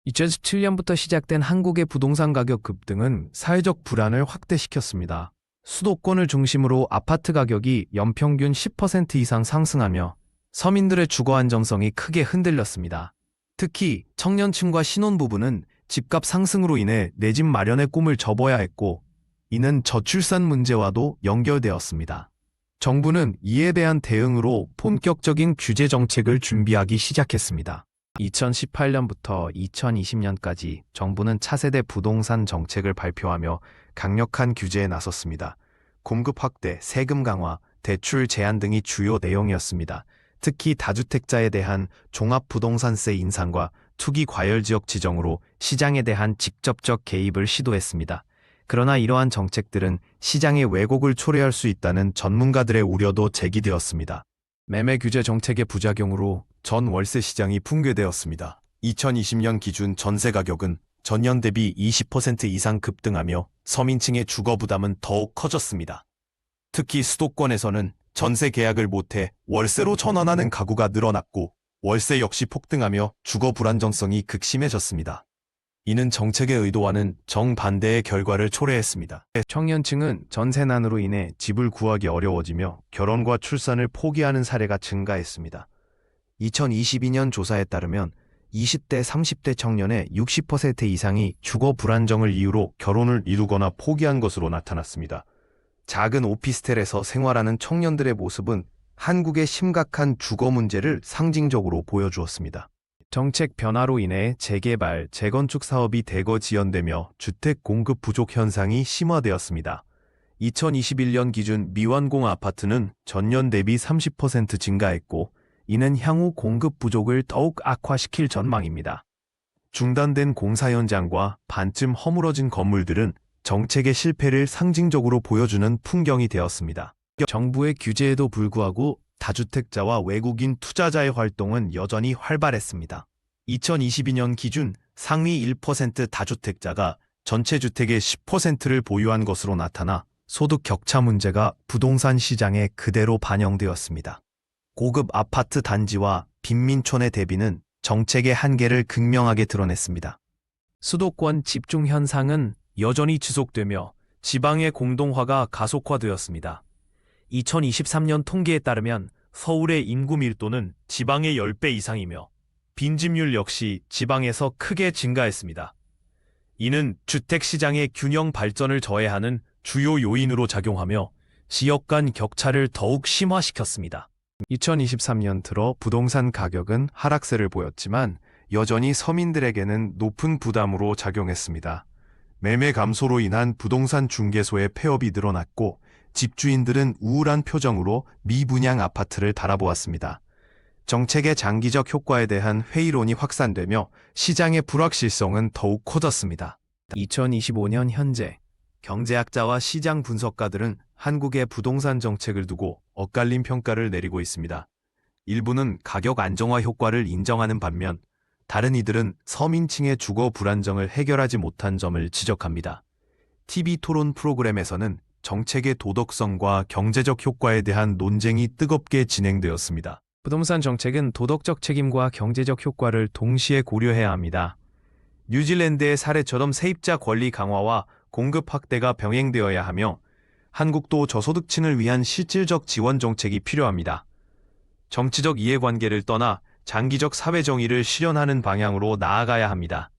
2017년부터 시작된 한국의 부동산 가격 급등은 사회적 불안을 확대시켰습니다. 수도권을 중심으로 아파트 가격이 연평균 10% 이상 상승하며 서민들의 주거 안정성이 크게 흔들렸습니다. 특히 청년층과 신혼부부는 집값 상승으로 인해 내 집 마련의 꿈을 접어야 했고, 이는 저출산 문제와도 연결되었습니다. 정부는 이에 대한 대응으로 본격적인 규제 정책을 준비하기 시작했습니다. 2018년부터 2020년까지 정부는 차세대 부동산 정책을 발표하며 강력한 규제에 나섰습니다. 공급 확대, 세금 강화, 대출 제한 등이 주요 내용이었습니다. 특히 다주택자에 대한 종합부동산세 인상과 투기 과열 지역 지정으로 시장에 대한 직접적 개입을 시도했습니다. 그러나 이러한 정책들은 시장의 왜곡을 초래할 수 있다는 전문가들의 우려도 제기되었습니다. 매매 규제 정책의 부작용으로 전 월세 시장이 붕괴되었습니다. 2020년 기준 전세 가격은 전년 대비 20% 이상 급등하며 서민층의 주거 부담은 더욱 커졌습니다. 특히 수도권에서는 전세 계약을 못해 월세로 전환하는 가구가 늘어났고, 월세 역시 폭등하며 주거 불안정성이 극심해졌습니다. 이는 정책의 의도와는 정반대의 결과를 초래했습니다. 청년층은 전세난으로 인해 집을 구하기 어려워지며 결혼과 출산을 포기하는 사례가 증가했습니다. 2022년 조사에 따르면 20대, 30대 청년의 60% 이상이 주거 불안정을 이유로 결혼을 이루거나 포기한 것으로 나타났습니다. 작은 오피스텔에서 생활하는 청년들의 모습은 한국의 심각한 주거 문제를 상징적으로 보여주었습니다. 정책 변화로 인해 재개발, 재건축 사업이 대거 지연되며 주택 공급 부족 현상이 심화되었습니다. 2021년 기준 미완공 아파트는 전년 대비 30% 증가했고, 이는 향후 공급 부족을 더욱 악화시킬 전망입니다. 중단된 공사 현장과 반쯤 허물어진 건물들은 정책의 실패를 상징적으로 보여주는 풍경이 되었습니다. 정부의 규제에도 불구하고 다주택자와 외국인 투자자의 활동은 여전히 활발했습니다. 2022년 기준 상위 1% 다주택자가 전체 주택의 10%를 보유한 것으로 나타나 소득 격차 문제가 부동산 시장에 그대로 반영되었습니다. 고급 아파트 단지와 빈민촌의 대비는 정책의 한계를 극명하게 드러냈습니다. 수도권 집중 현상은 여전히 지속되며 지방의 공동화가 가속화되었습니다. 2023년 통계에 따르면 서울의 인구 밀도는 지방의 10배 이상이며 빈집률 역시 지방에서 크게 증가했습니다. 이는 주택시장의 균형 발전을 저해하는 주요 요인으로 작용하며 지역 간 격차를 더욱 심화시켰습니다. 2023년 들어 부동산 가격은 하락세를 보였지만 여전히 서민들에게는 높은 부담으로 작용했습니다. 매매 감소로 인한 부동산 중개소의 폐업이 늘어났고, 집주인들은 우울한 표정으로 미분양 아파트를 바라보았습니다. 정책의 장기적 효과에 대한 회의론이 확산되며 시장의 불확실성은 더욱 커졌습니다. 2025년 현재 경제학자와 시장 분석가들은 한국의 부동산 정책을 두고 엇갈린 평가를 내리고 있습니다. 일부는 가격 안정화 효과를 인정하는 반면, 다른 이들은 서민층의 주거 불안정을 해결하지 못한 점을 지적합니다. TV 토론 프로그램에서는 정책의 도덕성과 경제적 효과에 대한 논쟁이 뜨겁게 진행되었습니다. 부동산 정책은 도덕적 책임과 경제적 효과를 동시에 고려해야 합니다. 뉴질랜드의 사례처럼 세입자 권리 강화와 공급 확대가 병행되어야 하며, 한국도 저소득층을 위한 실질적 지원 정책이 필요합니다. 정치적 이해관계를 떠나 장기적 사회 정의를 실현하는 방향으로 나아가야 합니다.